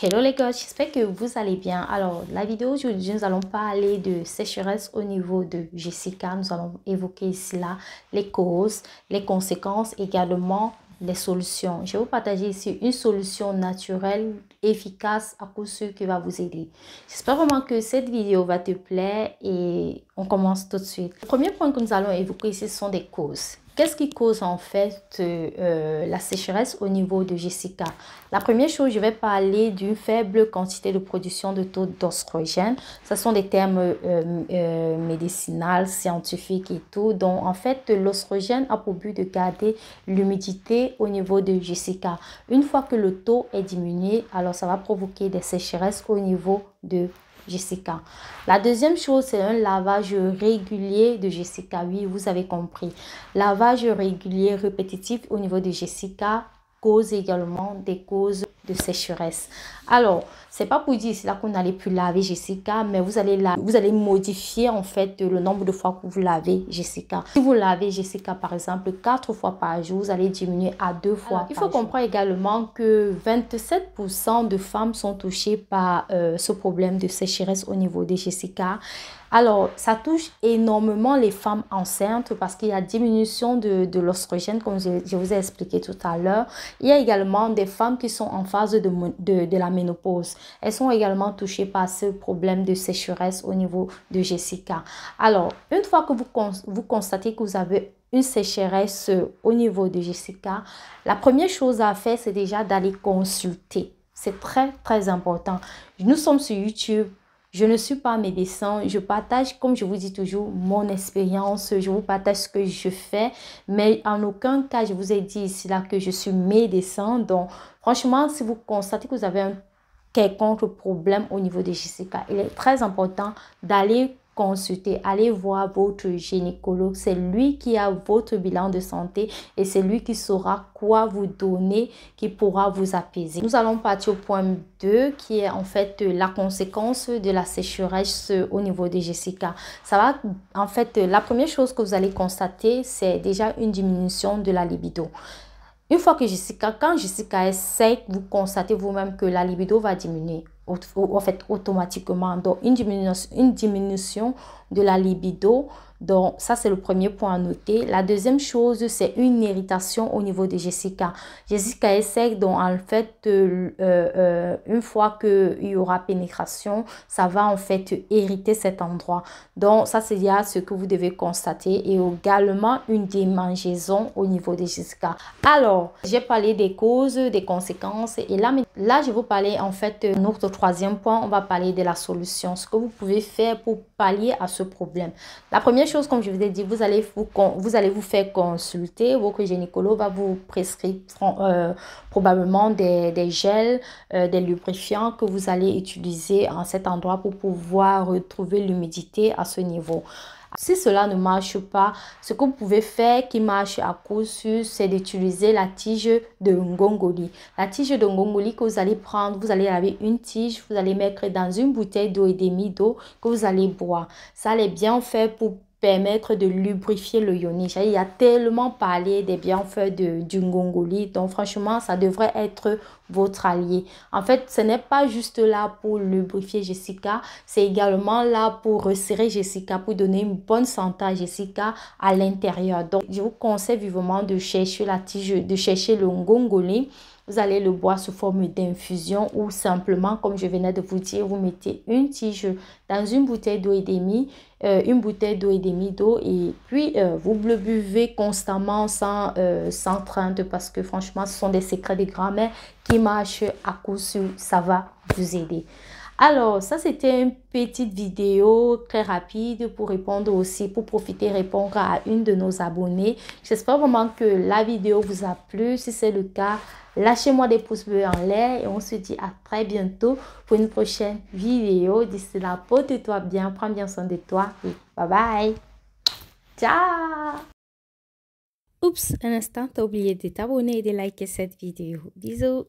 Hello les gars, j'espère que vous allez bien. Alors, la vidéo aujourd'hui, nous allons parler de sécheresse au niveau de Jessica. Nous allons évoquer ici là les causes, les conséquences, également les solutions. Je vais vous partager ici une solution naturelle, efficace, à coup sûr qui va vous aider. J'espère vraiment que cette vidéo va te plaire et on commence tout de suite. Le premier point que nous allons évoquer ici sont des causes. Qu'est-ce qui cause en fait la sécheresse au niveau de Jessica? La première chose, je vais parler d'une faible quantité de production de taux d'oestrogène. Ce sont des termes médicinaux, scientifiques et tout. Donc, en fait, l'oestrogène a pour but de garder l'humidité au niveau de Jessica. Une fois que le taux est diminué, alors ça va provoquer des sécheresses au niveau de Jessica. La deuxième chose, c'est un lavage régulier de Jessica. Oui, vous avez compris. Lavage régulier répétitif au niveau de Jessica cause également des causes de sécheresse. Alors, c'est pas pour dire là qu'on n'allait plus laver Jessica, mais vous allez modifier en fait le nombre de fois que vous lavez Jessica. Si vous lavez Jessica par exemple 4 fois par jour, vous allez diminuer à 2 fois. Il faut comprendre également que 27% de femmes sont touchées par ce problème de sécheresse au niveau de Jessica. Alors, ça touche énormément les femmes enceintes parce qu'il y a diminution de l'oestrogène, comme je vous ai expliqué tout à l'heure. Il y a également des femmes qui sont en phase de la ménopause. Elles sont également touchées par ce problème de sécheresse au niveau de Jessica. Alors, une fois que vous constatez que vous avez une sécheresse au niveau de Jessica, la première chose à faire, c'est déjà d'aller consulter. C'est très, très important. Nous sommes sur YouTube. Je ne suis pas médecin, je partage, comme je vous dis toujours, mon expérience, je vous partage ce que je fais, mais en aucun cas, je vous ai dit ici là que je suis médecin. Donc, franchement, si vous constatez que vous avez un quelconque problème au niveau de Jessica, il est très important d'aller consulter, allez voir votre gynécologue. C'est lui qui a votre bilan de santé et c'est lui qui saura quoi vous donner, qui pourra vous apaiser. Nous allons partir au point 2 qui est en fait la conséquence de la sécheresse au niveau de Jessica. Ça va, en fait, la première chose que vous allez constater, c'est déjà une diminution de la libido. Une fois que quand Jessica est sec, vous constatez vous-même que la libido va diminuer. En fait, automatiquement. Donc, une diminution de la libido. Donc, ça, c'est le premier point à noter. La deuxième chose, c'est une irritation au niveau de Jessica. Jessica est sec, donc en fait, une fois qu'il y aura pénétration, ça va en fait irriter cet endroit. Donc, ça, c'est ce que vous devez constater. Et également, une démangeaison au niveau de Jessica. Alors, j'ai parlé des causes, des conséquences. Et là, je vais vous parler en fait de notre troisième point. On va parler de la solution. Ce que vous pouvez faire pour pallier à ce problème. La première chose, comme je vous ai dit, vous allez vous faire consulter. Votre gynécologue va vous prescrire probablement des gels, des lubrifiants que vous allez utiliser en cet endroit pour pouvoir retrouver l'humidité à ce niveau. Si cela ne marche pas, ce que vous pouvez faire qui marche à coup sûr, c'est d'utiliser la tige de ngongoli. La tige de ngongoli que vous allez prendre, vous allez laver une tige, vous allez mettre dans une bouteille d'eau et demie d'eau que vous allez boire. Ça allait bien faire pour permettre de lubrifier le yoni. Il y a tellement parlé des bienfaits du ngongoli. Donc, franchement, ça devrait être votre allié. En fait, ce n'est pas juste là pour lubrifier Jessica. C'est également là pour resserrer Jessica, pour donner une bonne santé à Jessica à l'intérieur. Donc, je vous conseille vivement de chercher la tige, de chercher le ngongoli. Vous allez le boire sous forme d'infusion ou simplement, comme je venais de vous dire, vous mettez une tige dans une bouteille d'eau et demie, d'eau et puis vous le buvez constamment sans crainte parce que franchement, ce sont des secrets de grand-mère qui marchent à coup sûr, ça va vous aider. Alors, ça, c'était une petite vidéo très rapide pour répondre aussi, pour répondre à une de nos abonnés. J'espère vraiment que la vidéo vous a plu. Si c'est le cas, lâchez-moi des pouces bleus en l'air et on se dit à très bientôt pour une prochaine vidéo. D'ici là, porte-toi bien, prends bien soin de toi et bye bye. Ciao! Oups, un instant, t'as oublié de t'abonner et de liker cette vidéo. Bisous!